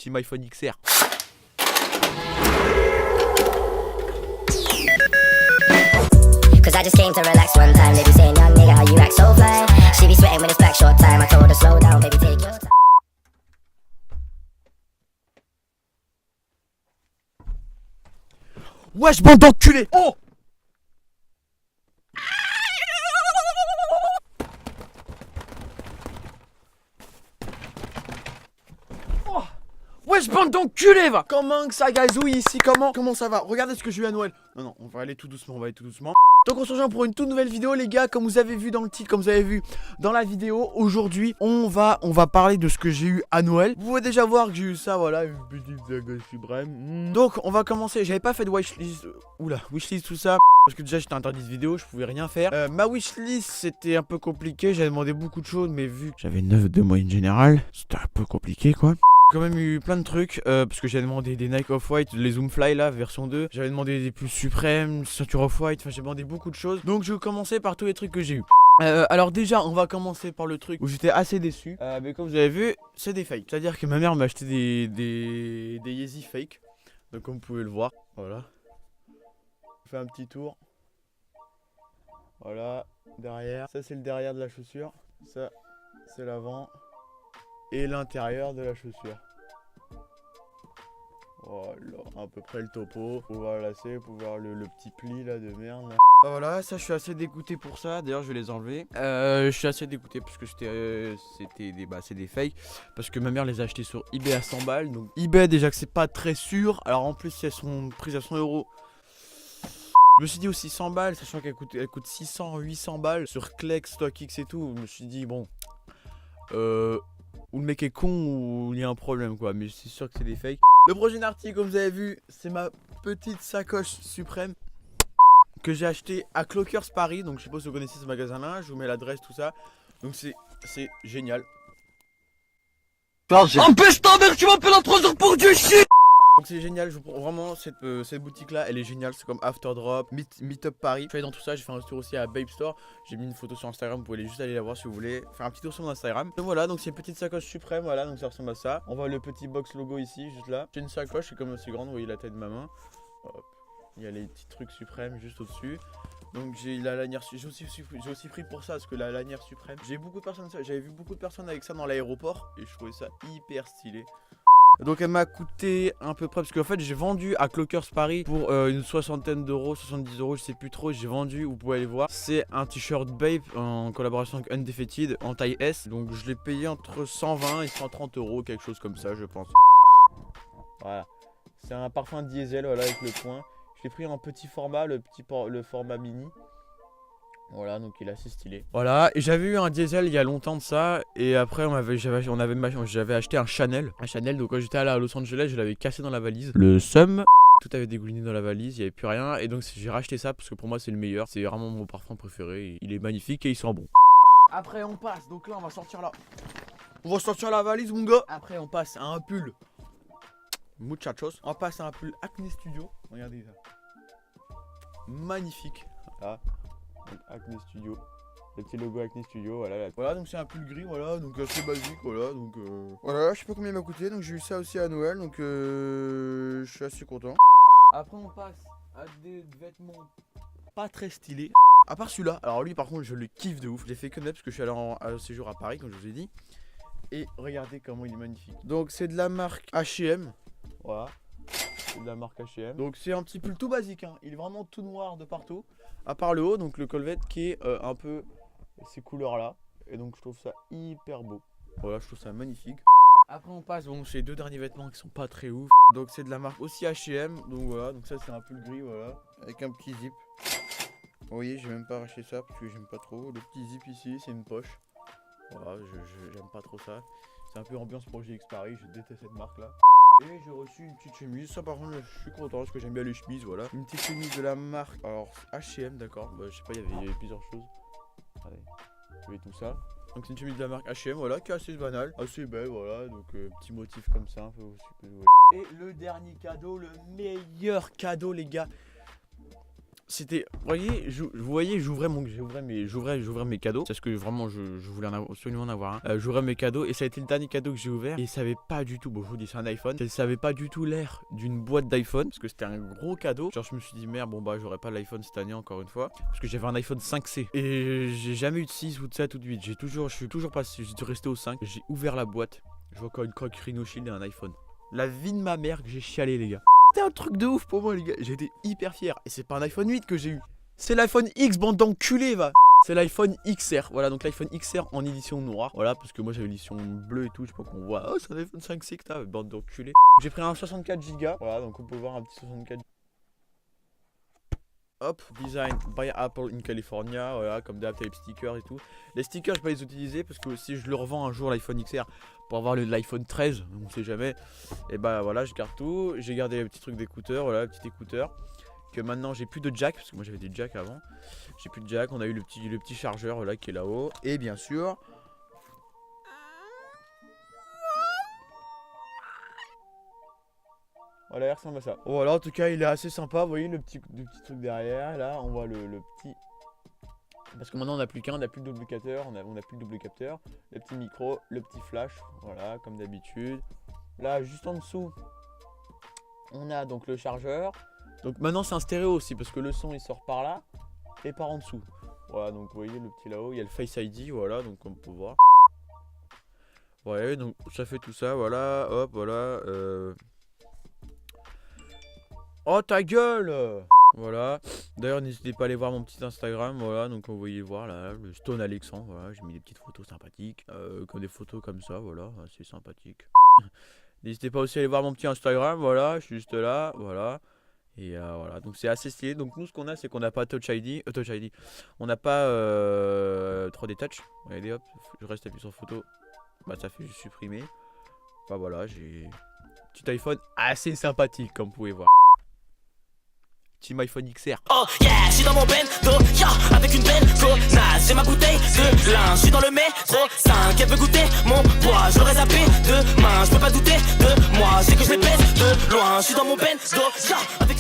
Team iPhone XR. Cause I just came to relax one time. They be saying, young nigga, how you act so fly. She be sweating when it's back short time. I told her, slow down, baby, take your time. Wesh, bande d'enculés! Oh! Wesh, bande d'enculés, va! Comment que ça gazouille ici? Comment ça va? Regardez ce que j'ai eu à Noël. Non, on va aller tout doucement, Donc on se rejoint pour une toute nouvelle vidéo, les gars. Comme vous avez vu dans le titre, comme vous avez vu dans la vidéo, aujourd'hui on va parler de ce que j'ai eu à Noël. Vous pouvez déjà voir que j'ai eu ça, voilà, une petite saga suprême. Donc on va commencer. J'avais pas fait de wishlist, wishlist tout ça, parce que déjà j'étais interdit de vidéo, je pouvais rien faire. Ma wishlist c'était un peu compliqué, j'avais demandé beaucoup de choses, mais vu que j'avais 9 de moyenne générale, c'était un peu compliqué quoi. J'ai quand même eu plein de trucs, parce que j'avais demandé des Nike Off-White, les Zoomfly là, version 2. J'avais demandé des puces suprêmes, ceinture Off-White, enfin j'ai demandé beaucoup de choses. Donc je vais commencer par tous les trucs que j'ai eu. Alors déjà on va commencer par le truc où j'étais assez déçu, mais comme vous avez vu c'est des fakes. C'est à dire que ma mère m'a acheté des Yeezy fake. Donc comme vous pouvez le voir, voilà. Je fais un petit tour. Voilà, derrière. Ça c'est le derrière de la chaussure. Ça c'est l'avant. Et l'intérieur de la chaussure. Voilà, à peu près le topo. Pour voir lacet, pour voir le petit pli là de merde là. Voilà, ça je suis assez dégoûté pour ça. D'ailleurs je vais les enlever. Je suis assez dégoûté parce que c'est des fakes. Parce que ma mère les a achetés sur eBay à 100 balles. Donc eBay déjà que c'est pas très sûr. Alors en plus si elles sont prises à 100 €. Je me suis dit aussi 100 balles, sachant qu'elle coûte 600, 800 balles sur Klex, StockX et tout. Je me suis dit bon, ou le mec est con ou il y a un problème quoi, mais c'est sûr que c'est des fakes. Le prochain article comme vous avez vu, c'est ma petite sacoche suprême que j'ai acheté à Clockers Paris. Donc je sais pas si vous connaissez ce magasin là, je vous mets l'adresse tout ça. Donc c'est génial. Empêche ta mère, tu m'appelles à 3 heures pour du shit. Donc c'est génial, vraiment cette boutique là elle est géniale, c'est comme After Drop, Meetup Paris. Je suis allé dans tout ça, j'ai fait un tour aussi à Babe Store. J'ai mis une photo sur Instagram, vous pouvez juste aller la voir si vous voulez. Faire un petit tour sur mon Instagram. Donc voilà, donc c'est une petite sacoche suprême, voilà, donc ça ressemble à ça. On voit le petit box logo ici, juste là. J'ai une sacoche, c'est comme aussi grande, vous voyez la taille de ma main. Hop. Il y a les petits trucs suprêmes juste au-dessus. Donc j'ai la lanière, j'ai aussi pris pour ça parce que la lanière suprême. J'avais vu beaucoup de personnes avec ça dans l'aéroport et je trouvais ça hyper stylé. Donc elle m'a coûté à peu près, parce qu'en fait j'ai vendu à Clockers Paris pour une soixantaine d'euros, 70 €, je sais plus trop, j'ai vendu, vous pouvez aller voir. C'est un t-shirt Babe en collaboration avec Undefeated en taille S. Donc je l'ai payé entre 120 et 130 €, quelque chose comme ça je pense. Voilà, c'est un parfum diesel, voilà, avec le point. Je l'ai pris en petit format, le format mini. Voilà, donc il est assez stylé. Voilà, et j'avais eu un diesel il y a longtemps de ça. Et après j'avais acheté un Chanel. Donc quand j'étais allé à Los Angeles, je l'avais cassé dans la valise. Le seum, tout avait dégouliné dans la valise, il n'y avait plus rien. Et donc j'ai racheté ça parce que pour moi c'est le meilleur. C'est vraiment mon parfum préféré, il est magnifique et il sent bon. Après on passe, donc là on va sortir là. On va sortir la valise mon gars. Après on passe à un pull Muchachos. On passe à un pull Acne Studio. Regardez ça. Magnifique. Voilà. Donc Acne Studio, le petit logo Acne Studio, voilà, donc c'est un pull gris, voilà, donc assez basique, voilà, donc voilà, je sais pas combien il m'a coûté, donc j'ai eu ça aussi à Noël, donc je suis assez content. Après on passe à des vêtements pas très stylés, à part celui-là. Alors lui par contre je le kiffe de ouf, je l'ai fait que net parce que je suis allé en séjour à Paris comme je vous ai dit. Et regardez comment il est magnifique. Donc c'est de la marque H&M, voilà. C'est de la marque H&M. Donc c'est un petit pull tout basique, hein. Il est vraiment tout noir de partout. À part le haut, donc le colvet qui est un peu ces couleurs là. Et donc je trouve ça hyper beau. Voilà, je trouve ça magnifique. Après on passe, bon, ces deux derniers vêtements qui sont pas très ouf. Donc c'est de la marque aussi H&M. Donc voilà, donc ça c'est un pull gris, voilà. Avec un petit zip. Vous voyez, j'ai même pas arraché ça parce que j'aime pas trop. Le petit zip ici, c'est une poche. Voilà, j'aime pas trop ça. C'est un peu ambiance projet X Paris, je déteste cette marque là. Et j'ai reçu une petite chemise, ça par contre je suis content parce que j'aime bien les chemises, voilà. Une petite chemise de la marque, alors H&M, d'accord, bah, je sais pas, il y avait plusieurs choses. Allez, il y avait tout ça. Donc c'est une chemise de la marque H&M, voilà, qui est assez banale, assez belle, voilà. Donc petit motif comme ça, un peu aussi. Et le dernier cadeau, le meilleur cadeau les gars. c'était, vous voyez, j'ouvrais mes cadeaux, parce que vraiment je voulais absolument en avoir un. J'ouvrais mes cadeaux et ça a été le dernier cadeau que j'ai ouvert et ça avait pas du tout, bon je vous dis c'est un iPhone, ça avait pas du tout l'air d'une boîte d'iPhone parce que c'était un gros cadeau. Genre je me suis dit merde, bon bah j'aurais pas l'iPhone cette année encore une fois parce que j'avais un iPhone 5C et j'ai jamais eu de 6 ou de 7 ou de 8. Je suis toujours pas, j'ai dû rester au 5. J'ai ouvert la boîte, je vois encore une coque Rhino Shield et un iPhone. La vie de ma mère que j'ai chialé les gars. C'était un truc de ouf pour moi les gars, j'ai été hyper fier. Et c'est pas un iPhone 8 que j'ai eu, c'est l'iPhone X, bande d'enculés va. C'est l'iPhone XR, voilà donc l'iPhone XR en édition noire. Voilà parce que moi j'avais l'édition bleue et tout, je sais pas qu'on voit. Oh c'est un iPhone 5C que t'as, bande d'enculés. J'ai pris un 64 Go, voilà donc on peut voir un petit 64. Hop, design by Apple in California, voilà, comme d'hab, les stickers et tout. Les stickers, je vais pas les utiliser parce que si je le revends un jour l'iPhone XR pour avoir l'iPhone 13, on sait jamais. Et bah voilà, je garde tout. J'ai gardé les petits trucs d'écouteurs, voilà, petit écouteur. Que maintenant j'ai plus de jack, parce que moi j'avais des jacks avant. J'ai plus de jack, on a eu le petit chargeur voilà, qui est là-haut. Et bien sûr. Voilà, il ressemble à ça. Voilà, en tout cas, il est assez sympa. Vous voyez le petit truc derrière. Là, on voit le petit. Parce que maintenant, on n'a plus qu'un, on n'a plus le double capteur. On a plus le double capteur. Le petit micro, le petit flash. Voilà, comme d'habitude. Là, juste en dessous, on a donc le chargeur. Donc maintenant, c'est un stéréo aussi. Parce que le son, il sort par là et par en dessous. Voilà, donc vous voyez le petit là-haut. Il y a le Face ID. Voilà, donc on peut voir. Ouais, donc ça fait tout ça. Voilà, hop, voilà. Oh ta gueule! Voilà. D'ailleurs n'hésitez pas à aller voir mon petit Instagram. Voilà, donc vous voyez voir là, le Stone Alexandre. Voilà, j'ai mis des petites photos sympathiques. Comme des photos comme ça, voilà, c'est sympathique. N'hésitez pas aussi à aller voir mon petit Instagram. Voilà, je suis juste là. Voilà. Et voilà, donc c'est assez stylé. Donc nous ce qu'on a c'est qu'on n'a pas Touch ID. On n'a pas 3D Touch. Regardez hop, je reste appuyé sur photo. Bah ça fait juste supprimer. Bah voilà, j'ai un petit iPhone assez sympathique comme vous pouvez voir. Team iPhone XR. Oh yeah, je suis dans mon bento, yeah, avec une belle connasse. J'ai ma bouteille de lin, je suis dans le métro 5, elle veut goûter mon poids, je l'aurais zappé demain. Je peux pas douter de moi, c'est que je les pèse de loin. Je suis dans mon bento, yeah, avec